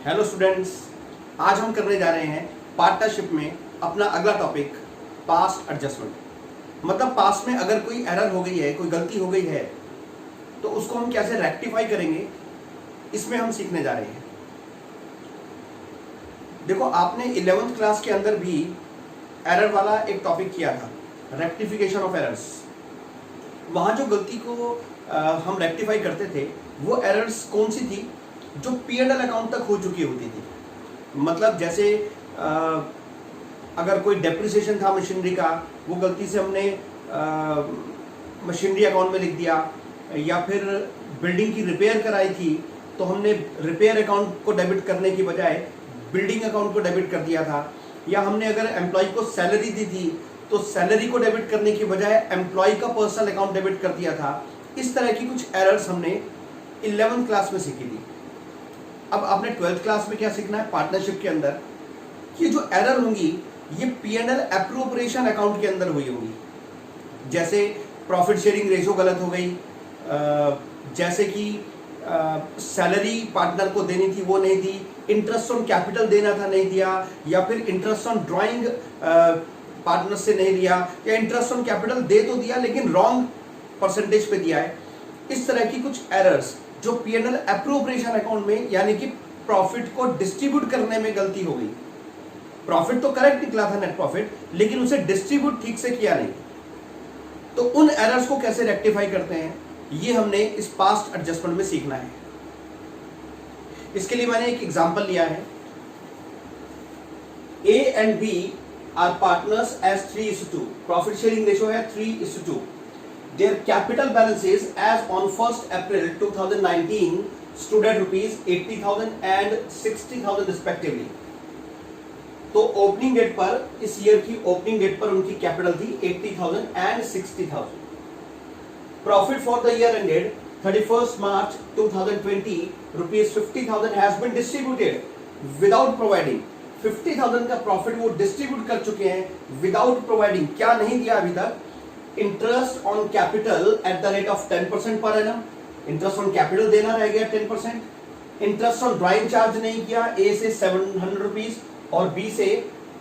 Hello students, आज हम करने जा रहे हैं पार्टनरशिप में अपना अगला टॉपिक पास्ट एडजस्टमेंट। मतलब पास्ट में अगर कोई एरर हो गई है, कोई गलती हो गई है, तो उसको हम कैसे रेक्टिफाई करेंगे, इसमें हम सीखने जा रहे हैं। देखो, आपने 11th क्लास के अंदर भी एरर वाला एक टॉपिक किया था, रेक्टिफिकेशन ऑफ एरर्स। वहां जो गलती को हम रेक्टिफाई करते थे वो एरर्स कौन सी थी? जो P&L अकाउंट तक हो चुकी होती थी। मतलब जैसे अगर कोई डेप्रिसिएशन था मशीनरी का, वो गलती से हमने मशीनरी अकाउंट में लिख दिया, या फिर बिल्डिंग की रिपेयर कराई थी तो हमने रिपेयर अकाउंट को डेबिट करने की बजाय बिल्डिंग अकाउंट को डेबिट कर दिया था, या हमने अगर एम्प्लॉय को सैलरी दी थी तो सैलरी को डेबिट करने की बजाय एम्प्लॉय का पर्सनल अकाउंट डेबिट कर दिया था। इस तरह की कुछ एरर्स हमने 11th क्लास में सीखी थी। अब आपने 12th क्लास में क्या सीखना है पार्टनरशिप के अंदर? ये जो एरर होंगी ये P&L एप्रोप्रिएशन अकाउंट के अंदर हुई होंगी। जैसे प्रॉफिट शेयरिंग रेशो गलत हो गई, जैसे कि सैलरी पार्टनर को देनी थी वो नहीं दी, इंटरेस्ट ऑन कैपिटल देना था नहीं दिया, या फिर इंटरेस्ट ऑन ड्राइंग पार्टनर से नहीं लिया, या इंटरेस्ट ऑन कैपिटल दे तो दिया लेकिन रॉन्ग परसेंटेज पे दिया है। इस तरह की कुछ एरर्स जो P&L एप्रोप्रिएशन अकाउंट में, यानी कि प्रॉफिट को डिस्ट्रीब्यूट करने में गलती हो गई। प्रॉफिट तो करेक्ट निकला था नेट प्रॉफिट, लेकिन उसे डिस्ट्रीब्यूट ठीक से किया नहीं। तो उन एरर्स को कैसे रेक्टिफाई करते हैं, ये हमने इस पास्ट एडजस्टमेंट में सीखना है। इसके लिए मैंने एक एग्जांपल लिया है। A and B are partners as 3:2। Profit sharing ratio है 3:2। Their capital balances as on 1st April 2019 stood at rupees 80,000 and 60,000 respectively। तो ओपनिंग डेट पर, इस ईयर की ओपनिंग डेट पर उनकी कैपिटल थी 80,000 and 60,000। Profit for the year ended 31st March 2020 rupees 50,000 has been distributed without providing। 50,000 का profit वो distribute कर चुके हैं विदाउट प्रोवाइडिंग। क्या नहीं दिया अभी तक? Interest on capital at the rate of 10% per annum. Interest on capital देना रह गया 10%। इंटरेस्ट ऑन ड्राइंग चार्ज नहीं किया, ए से 700 रुपीज और बी से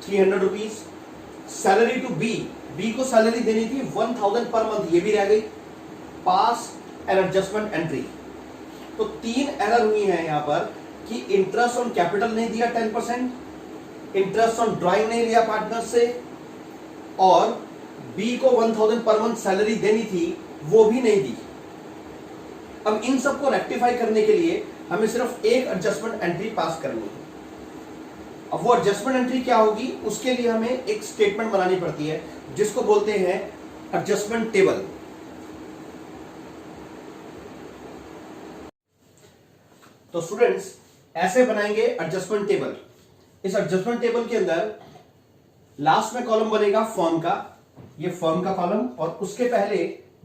300 rupees. Salary to B, B को सैलरी देनी थी 1000 पर मंथ, ये भी रह गई। Pass and adjustment entry. तो 3 एरर हुई है यहां पर कि इंटरेस्ट ऑन कैपिटल नहीं दिया 10%, इंटरेस्ट ऑन ड्राइंग नहीं लिया पार्टनर से, और बी को 1000 पर मंथ सैलरी देनी थी वो भी नहीं दी। अब इन सबको रेक्टिफाई करने के लिए हमें सिर्फ एक एडजस्टमेंट एंट्री पास करनी है। अब वो एडजस्टमेंट एंट्री क्या होगी, उसके लिए हमें एक स्टेटमेंट बनानी पड़ती है जिसको बोलते हैं एडजस्टमेंट टेबल। तो स्टूडेंट्स, ऐसे बनाएंगे एडजस्टमेंट टेबल। इस एडजस्टमेंट टेबल के अंदर लास्ट में कॉलम बनेगा फर्म का, ये फर्म का कॉलम, और उसके पहले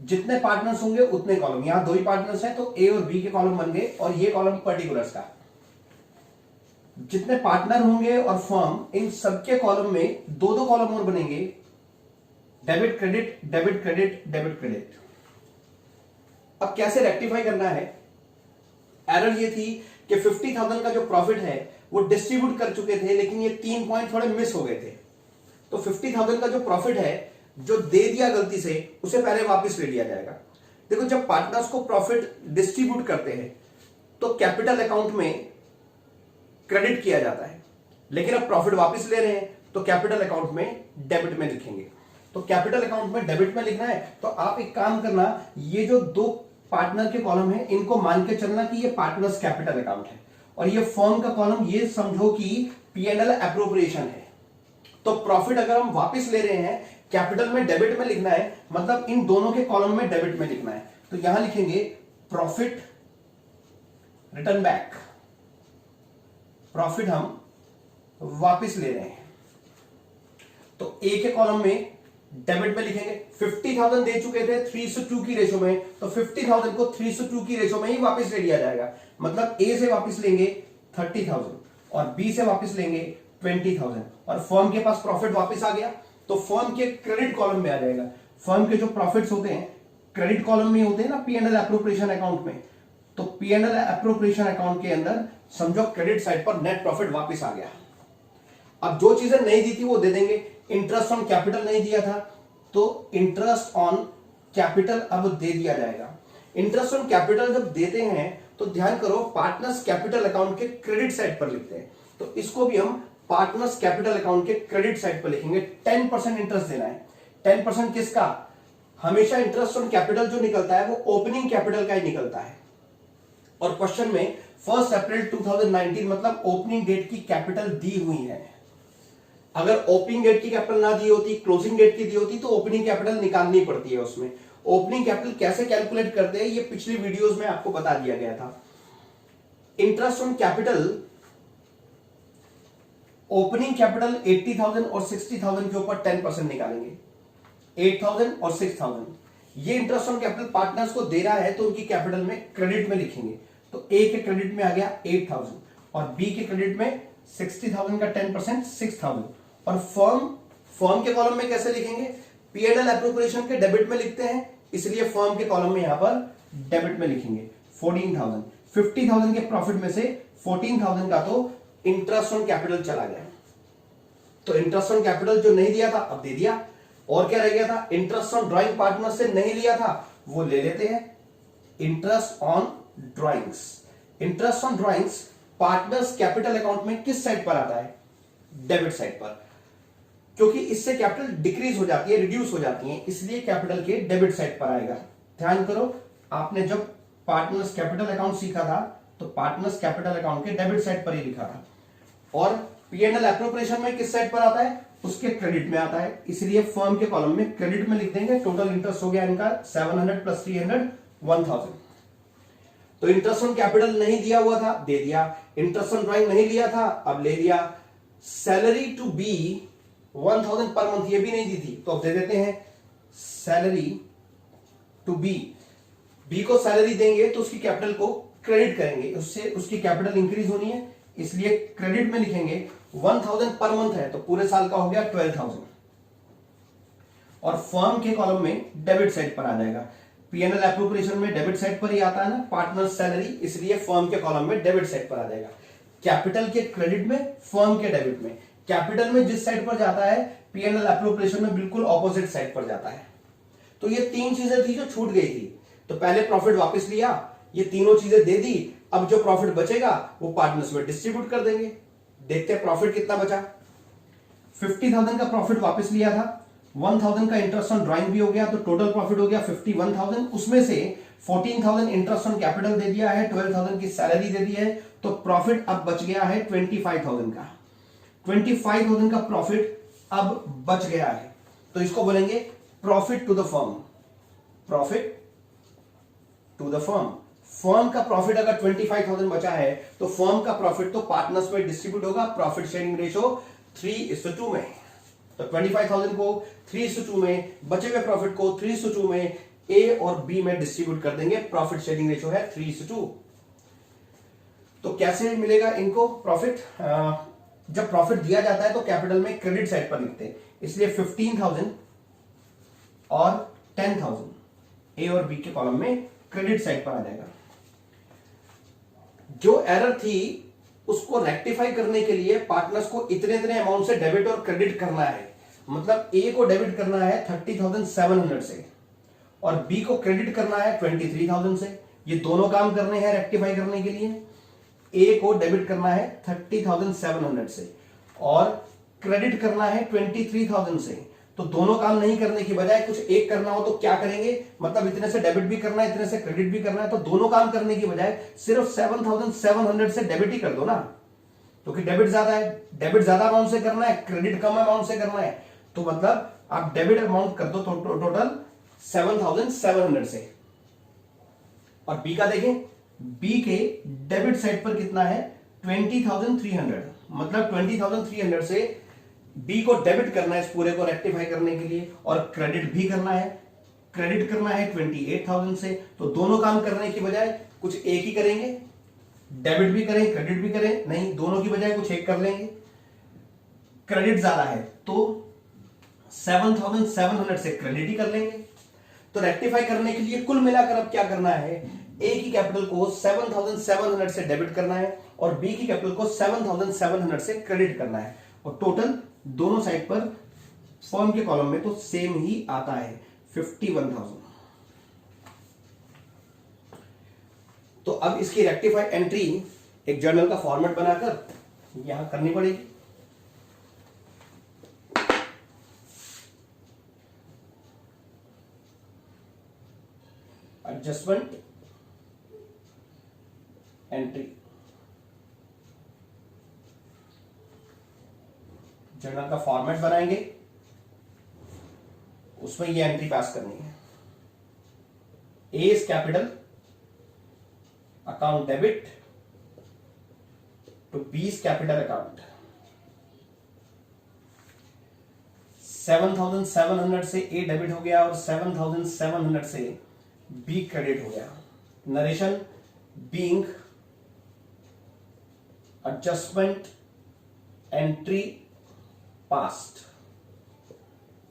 जितने पार्टनर्स होंगे उतने कॉलम। यहां 2 ही पार्टनर्स हैं तो ए और बी के कॉलम बन गए, और ये कॉलम पर्टिकुलर्स का। जितने पार्टनर होंगे और फर्म, इन सबके कॉलम में 2-2 कॉलम और बनेंगे, debit credit debit credit debit credit. अब कैसे रेक्टिफाई करना है? एरर ये थी कि 50,000 का जो प्रॉफिट है वो डिस्ट्रीब्यूट कर चुके थे, लेकिन ये 3 पॉइंट थोड़े मिस हो गए थे। तो 50,000 का जो प्रॉफिट है जो दे दिया गलती से, उसे पहले वापस ले लिया जाएगा। देखो, जब पार्टनर्स को प्रॉफिट डिस्ट्रीब्यूट करते हैं तो कैपिटल अकाउंट में क्रेडिट किया जाता है, लेकिन अब प्रॉफिट वापस ले रहे हैं तो कैपिटल अकाउंट में डेबिट में लिखेंगे। तो कैपिटल अकाउंट में डेबिट में लिखना है तो आप एक काम करना, ये जो 2 पार्टनर के कॉलम है इनको मान के चलना कि ये पार्टनर्स कैपिटल अकाउंट है, और ये फर्म का कॉलम ये समझो कि P&L एप्रोप्रिएशन है। तो प्रॉफिट अगर हम वापस ले रहे हैं, कैपिटल में डेबिट में लिखना है, मतलब इन दोनों के कॉलम में डेबिट में लिखना है। तो यहां लिखेंगे प्रॉफिट रिटर्न बैक। प्रॉफिट हम वापस ले रहे हैं तो ए के कॉलम में डेबिट में लिखेंगे। 50,000 दे चुके थे 3:2 की रेशो में, तो 50,000 को 3:2 की रेशो में ही वापस ले लिया जाएगा। मतलब ए से वापस लेंगे 30,000 और बी से वापस लेंगे 20,000, और फर्म के पास प्रॉफिट वापस आ गया तो फर्म के क्रेडिट कॉलम में आ जाएगा। फर्म के जो प्रॉफिट्स होते हैं क्रेडिट कॉलम में होते हैं ना, P&L एप्रोप्रिएशन अकाउंट में, तो P&L एप्रोप्रिएशन अकाउंट के अंदर समझो क्रेडिट साइड पर नेट प्रॉफिट वापस आ गया। अब जो चीजें नहीं दी थी वो दे देंगे। इंटरेस्ट ऑन कैपिटल नहीं दिया था तो इंटरेस्ट ऑन कैपिटल अब दे दिया जाएगा। इंटरेस्ट ऑन कैपिटल जब देते हैं तो ध्यान करो पार्टनर्स कैपिटल अकाउंट के क्रेडिट साइड पर लिखते हैं, तो इसको भी हम पार्टनर्स कैपिटल अकाउंट के क्रेडिट साइड पर लिखेंगे। 10% इंटरेस्ट देना है। 10% किसका? हमेशा इंटरेस्ट ऑन कैपिटल जो निकलता है वो ओपनिंग कैपिटल का ही निकलता है। और क्वेश्चन में 1 अप्रैल 2019 मतलब ओपनिंग डेट की कैपिटल दी हुई है। अगर ओपनिंग डेट की कैपिटल ना दी होती, क्लोजिंग डेट की दी होती तो ओपनिंग कैपिटल निकालनी पड़ती है उसमें। ओपनिंग कैपिटल कैसे कैलकुलेट करते हैं ये पिछली वीडियोस में आपको बता दिया गया था। Interest on capital opening capital 80,000 और 60,000 के ऊपर 10% निकालेंगे। 8,000 और 6,000 ये इंटरेस्ट ऑन कैपिटल पार्टनर्स को दे रहा है तो उनकी कैपिटल में क्रेडिट में लिखेंगे। तो ए के क्रेडिट में आ गया 8,000 और बी के क्रेडिट में 60,000 का 10% 6,000। और फर्म के कॉलम में कैसे लिखेंगे? P&L एप्रोप्रिएशन के डेबिट में लिखते हैं, इसलिए फर्म के कॉलम में यहां पर डेबिट में लिखेंगे 14,000। 50,000 के प्रॉफिट में से 14,000 का तो इंटरेस्ट ऑन कैपिटल चला गया। तो इंटरेस्ट ऑन कैपिटल जो नहीं दिया था अब दे दिया। और क्या रह गया था? इंटरेस्ट ऑन ड्राइंग पार्टनर से नहीं लिया था वो ले लेते हैं। Interest on drawings, interest on drawings partners capital account में किस साइड पर आता है? डेबिट साइड पर, क्योंकि इससे कैपिटल डिक्रीज हो जाती है, रिड्यूस हो जाती है, इसलिए कैपिटल के डेबिट साइड पर आएगा। ध्यान करो आपने जब पार्टनर्स कैपिटल अकाउंट सीखा था तो पार्टनर्स कैपिटल अकाउंट के डेबिट साइड पर ही लिखा था। और P&L एप्रोप्रिएशन में किस साइड पर आता है? उसके क्रेडिट में आता है, इसलिए फर्म के कॉलम में क्रेडिट में लिख देंगे। टोटल इंटरेस्ट हो गया इनका 700 प्लस 300 1000। तो इंटरेस्ट ऑन कैपिटल नहीं दिया हुआ था दे दिया। इंटरेस्ट ऑन ड्राइंग नहीं लिया था अब ले लिया। Salary to B 1000 per month ये भी नहीं दी थी तो अब दे देते हैं। सैलरी टू बी को सैलरी देंगे तो उसकी कैपिटल को क्रेडिट करेंगे, उससे उसकी कैपिटल इंक्रीज होनी है, इसलिए क्रेडिट में लिखेंगे। 1000 पर मंथ है तो पूरे साल का हो गया 12,000। और फर्म के कॉलम में डेबिट साइड पर आ जाएगा। P&L एप्रोप्रिएशन में डेबिट साइड पर ही आता है ना पार्टनर सैलरी, इसलिए फर्म के कॉलम में डेबिट साइड पर आ जाएगा। कैपिटल के क्रेडिट में, फर्म के डेबिट में। कैपिटल में जिस साइड पर जाता है P&L एप्रोप्रिएशन में बिल्कुल ऑपोजिट साइड पर जाता है। तो ये तीन चीजें थी जो छूट गई थी। तो पहले प्रॉफिट वापस लिया, ये तीनों चीजें दे दी, अब जो प्रॉफिट बचेगा वो पार्टनर्स में डिस्ट्रीब्यूट कर देंगे। देखते हैं प्रॉफिट कितना बचा। 50,000 का प्रॉफिट वापस लिया था, 1,000 का इंटरेस्ट ऑन ड्राइंग भी हो गया, तो टोटल प्रॉफिट हो गया 51,000। उसमें से 14,000 इंटरेस्ट ऑन कैपिटल दे दिया है, 12,000 की सैलरी दे दी है, तो प्रॉफिट अब बच गया है 25,000 का। 25,000 का प्रॉफिट अब बच गया है, तो इसको बोलेंगे profit to the firm. Profit to the firm. Firm का प्रॉफिट अगर 25,000 बचा है तो फर्म का प्रॉफिट तो पार्टनर्स में डिस्ट्रीब्यूट होगा प्रॉफिट शेयरिंग रेशो 3:2 में। तो 25,000 को 3:2 में, बचे हुए प्रॉफिट को 3:2 में ए और बी में डिस्ट्रीब्यूट कर देंगे। प्रॉफिट शेयरिंग रेशो है 3:2। तो कैसे मिलेगा इनको प्रॉफिट? जब प्रॉफिट दिया जाता है तो कैपिटल में क्रेडिट साइड पर लिखते हैं, इसलिए 15,000 और 10,000 ए और बी के कॉलम में क्रेडिट साइड पर आ जाएगा। जो एरर थी उसको रेक्टिफाई करने के लिए पार्टनर्स को इतने इतने अमाउंट से डेबिट और क्रेडिट करना है। मतलब ए को डेबिट करना है 30,700 से और बी को क्रेडिट करना है 23,000 से। ये दोनों काम करने हैं रेक्टिफाई करने के लिए। ए को डेबिट करना है 30,700 से और क्रेडिट करना है 23,000 से। तो दोनों काम नहीं करने की बजाय कुछ एक करना हो तो क्या करेंगे? मतलब इतने से डेबिट भी करना है, इतने से क्रेडिट भी करना है, तो दोनों काम करने की बजाय सिर्फ 7,700 से डेबिट ही कर दो ना, क्योंकि डेबिट ज्यादा है। डेबिट ज्यादा अमाउंट से करना है, क्रेडिट कम अमाउंट से करना है, तो मतलब आप डेबिट अमाउंट कर दो टोटल 7,700 से। और बी का देखें, बी के डेबिट साइड पर कितना है? 20,300। मतलब 20,300 से बी को डेबिट करना है इस पूरे को रेक्टिफाई करने के लिए, और क्रेडिट भी करना है। क्रेडिट करना है 28,000 से। तो दोनों काम करने की बजाय कुछ एक ही करेंगे, डेबिट भी करें क्रेडिट भी करें, नहीं, दोनों की बजाय कुछ एक कर लेंगे। क्रेडिट ज्यादा है तो 7,700 से क्रेडिट ही कर लेंगे। तो रेक्टिफाई करने के लिए कुल मिलाकर अब क्या करना है? ए की कैपिटल को 7,700 से डेबिट करना है और बी की कैपिटल को 7,700 से क्रेडिट करना है, और टोटल दोनों साइड पर फर्म के कॉलम में तो सेम ही आता है 51,000। तो अब इसकी रेक्टिफाई एंट्री एक जर्नल का फॉर्मेट बनाकर यहां करनी पड़ेगी। एडजस्टमेंट एंट्री, जर्नल का फॉर्मेट बनाएंगे, उसमें ये एंट्री पास करनी है। A is capital account debit to B's capital account. 7,700 से ए डेबिट हो गया और 7,700 से बी क्रेडिट हो गया। Narration being adjustment entry past,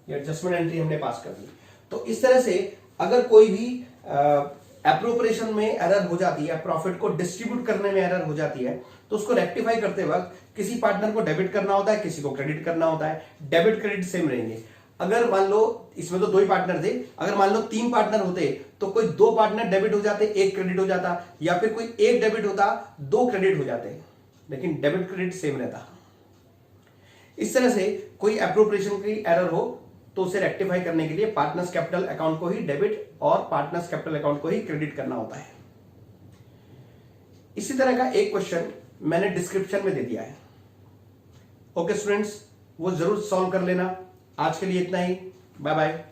ये एडजस्टमेंट एंट्री हमने पास कर दी। तो इस तरह से अगर कोई भी एप्रोप्रिएशन में एरर हो जाती है, प्रॉफिट को डिस्ट्रीब्यूट करने में एरर हो जाती है, तो उसको रेक्टिफाई करते वक्त किसी पार्टनर को डेबिट करना होता है, किसी को क्रेडिट करना होता है। डेबिट क्रेडिट सेम रहेंगे। अगर मान लो इसमें तो 2 ही पार्टनर थे, अगर मान लो 3 पार्टनर होते तो कोई 2 पार्टनर डेबिट हो जाते, 1 क्रेडिट हो जाता, या फिर कोई 1 डेबिट होता, 2 क्रेडिट हो जाते, लेकिन डेबिट क्रेडिट सेम रहता। इस तरह से कोई एप्रोप्रिएशन की एरर हो तो उसे रेक्टिफाई करने के लिए पार्टनर्स कैपिटल अकाउंट को ही डेबिट और पार्टनर्स कैपिटल अकाउंट को ही क्रेडिट करना होता है। इसी तरह का एक क्वेश्चन मैंने डिस्क्रिप्शन में दे दिया है। ओके स्टूडेंट्स, वो जरूर सॉल्व कर लेना। आज के लिए इतना ही, बाय बाय।